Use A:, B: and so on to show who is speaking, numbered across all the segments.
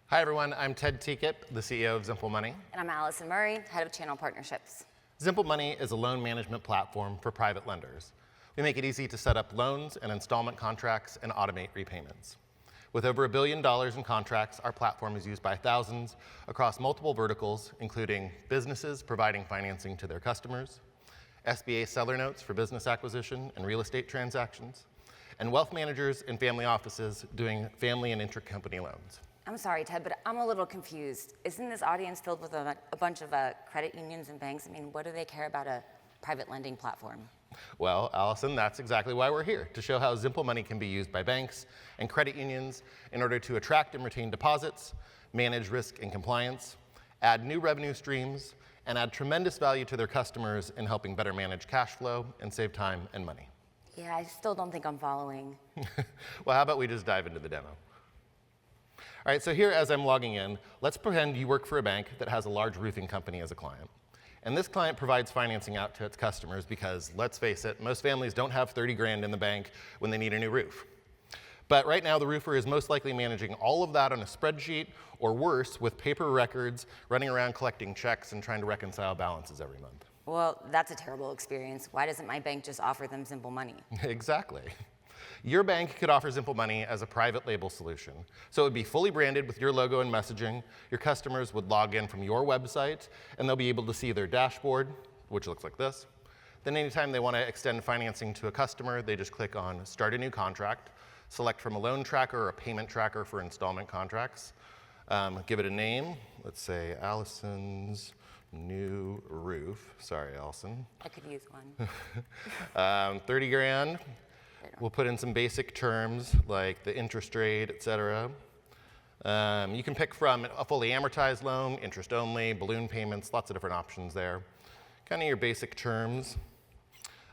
A: Hi everyone, I'm Ted Teakett, the CEO of ZimpleMoney.
B: And I'm Allison Murray, Head of Channel Partnerships.
A: ZimpleMoney is a loan management platform for private lenders. We make it easy to set up loans and installment contracts and automate repayments. With over $1 billion in contracts, our platform is used by thousands across multiple verticals, including businesses providing financing to their customers, SBA seller notes for business acquisition and real estate transactions, and wealth managers and family offices doing family and intercompany loans.
B: I'm sorry, Ted, but I'm a little confused. Isn't this audience filled with a bunch of credit unions and banks? I mean, what do they care about a private lending platform?
A: Well, Allison, that's exactly why we're here, to show how ZimpleMoney can be used by banks and credit unions in order to attract and retain deposits, manage risk and compliance, add new revenue streams, and add tremendous value to their customers in helping better manage cash flow and save time and money.
B: Yeah, I still don't think I'm following.
A: Well, how about we just dive into the demo? All right, so here as I'm logging in, let's pretend you work for a bank that has a large roofing company as a client. And this client provides financing out to its customers because, let's face it, most families don't have 30 grand in the bank when they need a new roof. But right now, the roofer is most likely managing all of that on a spreadsheet, or worse, with paper records, running around collecting checks and trying to reconcile balances every month.
B: Well, that's a terrible experience. Why doesn't my bank just offer them ZimpleMoney?
A: Exactly. Your bank could offer ZimpleMoney as a private label solution. So it would be fully branded with your logo and messaging. Your customers would log in from your website, and they'll be able to see their dashboard, which looks like this. Then anytime they want to extend financing to a customer, they just click on Start a New Contract, select from a loan tracker or a payment tracker for installment contracts, give it a name. Let's say Allison's New Roof. Sorry, Allison.
B: I could use one.
A: 30 grand. We'll put in some basic terms like the interest rate, et cetera. You can pick from a fully amortized loan, interest only, balloon payments, lots of different options there. Kind of your basic terms.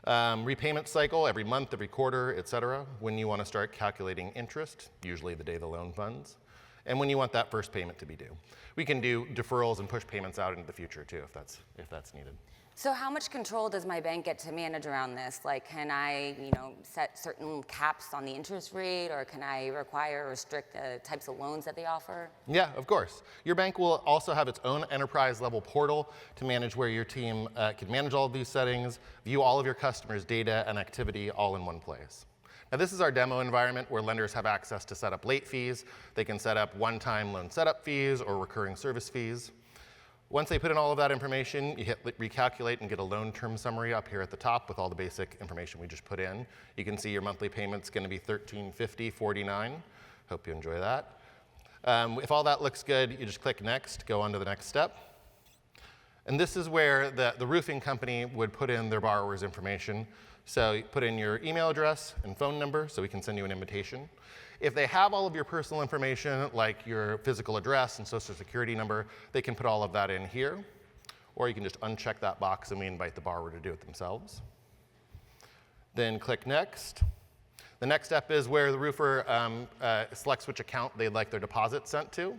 A: Repayment cycle, every month, every quarter, et cetera. When you want to start calculating interest, usually the day the loan funds. And when you want that first payment to be due. We can do deferrals and push payments out into the future too if that's needed.
B: So how much control does my bank get to manage around this? Like, can I, set certain caps on the interest rate, or can I require or restrict the types of loans that they offer?
A: Yeah, of course. Your bank will also have its own enterprise-level portal to manage where your team can manage all of these settings, view all of your customers' data and activity all in one place. Now, this is our demo environment where lenders have access to set up late fees. They can set up one-time loan setup fees or recurring service fees. Once they put in all of that information, you hit recalculate and get a loan term summary up here at the top with all the basic information we just put in. You can see your monthly payment's going to be $1,350.49. Hope you enjoy that. If all that looks good, you just click next, go on to the next step. And this is where the roofing company would put in their borrower's information. So you put in your email address and phone number so we can send you an invitation. If they have all of your personal information, like your physical address and social security number, they can put all of that in here. Or you can just uncheck that box and we invite the borrower to do it themselves. Then click next. The next step is where the roofer selects which account they'd like their deposit sent to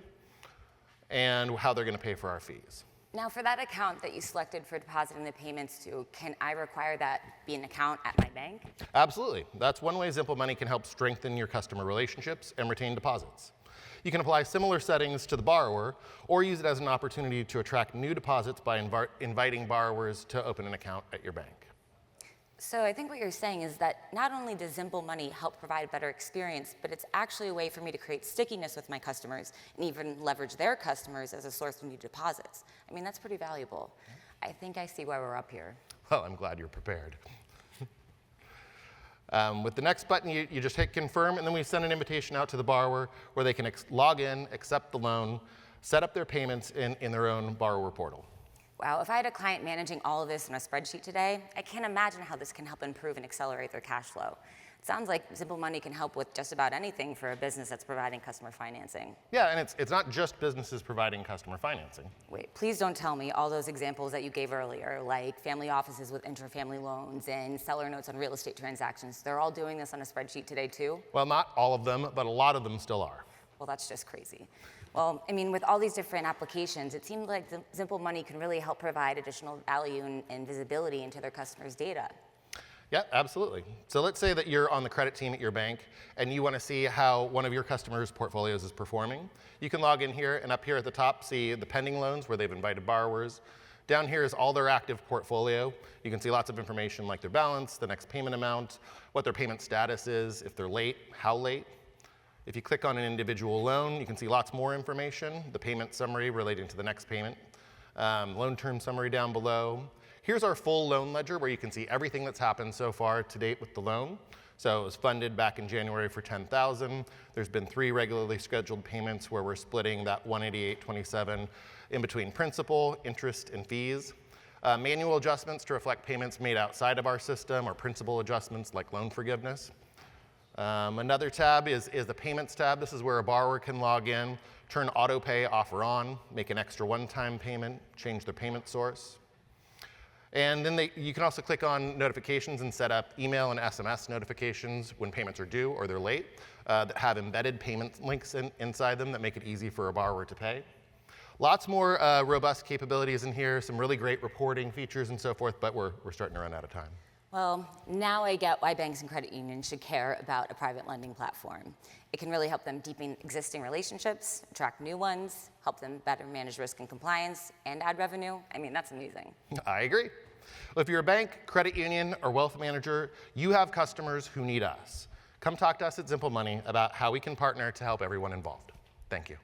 A: and how they're going to pay for our fees.
B: Now, for that account that you selected for depositing the payments to, can I require that be an account at my bank?
A: Absolutely. That's one way ZimpleMoney can help strengthen your customer relationships and retain deposits. You can apply similar settings to the borrower or use it as an opportunity to attract new deposits by inviting borrowers to open an account at your bank.
B: So I think what you're saying is that not only does ZimpleMoney help provide a better experience, but it's actually a way for me to create stickiness with my customers and even leverage their customers as a source of new deposits. I mean, that's pretty valuable. I think I see why we're up here.
A: Well, I'm glad you're prepared. With the next button, you just hit confirm, and then we send an invitation out to the borrower where they can log in, accept the loan, set up their payments in their own borrower portal.
B: Wow, if I had a client managing all of this in a spreadsheet today, I can't imagine how this can help improve and accelerate their cash flow. It sounds like ZimpleMoney can help with just about anything for a business that's providing customer financing.
A: Yeah, and it's not just businesses providing customer financing.
B: Wait, please don't tell me all those examples that you gave earlier, like family offices with intra-family loans and seller notes on real estate transactions. They're all doing this on a spreadsheet today too?
A: Well, not all of them, but a lot of them still are.
B: Well, that's just crazy. Well, I mean, with all these different applications, it seems like ZimpleMoney can really help provide additional value and visibility into their customers' data.
A: Yeah, absolutely. So let's say that you're on the credit team at your bank and you want to see how one of your customers' portfolios is performing. You can log in here and up here at the top see the pending loans where they've invited borrowers. Down here is all their active portfolio. You can see lots of information like their balance, the next payment amount, what their payment status is, if they're late, how late. If you click on an individual loan, you can see lots more information, the payment summary relating to the next payment, loan term summary down below. Here's our full loan ledger where you can see everything that's happened so far to date with the loan. So it was funded back in January for $10,000. There's been 3 regularly scheduled payments where we're splitting that $188.27 in between principal, interest, and fees. Manual adjustments to reflect payments made outside of our system or principal adjustments like loan forgiveness. Another tab is the payments tab. This is where a borrower can log in, turn auto pay off or on, make an extra one-time payment, change their payment source. And then you can also click on notifications and set up email and SMS notifications when payments are due or they're late that have embedded payment links inside them that make it easy for a borrower to pay. Lots more robust capabilities in here, some really great reporting features and so forth, but we're starting to run out of time.
B: Well, now I get why banks and credit unions should care about a private lending platform. It can really help them deepen existing relationships, attract new ones, help them better manage risk and compliance, and add revenue. I mean, that's amazing.
A: I agree. Well, if you're a bank, credit union, or wealth manager, you have customers who need us. Come talk to us at ZimpleMoney about how we can partner to help everyone involved. Thank you.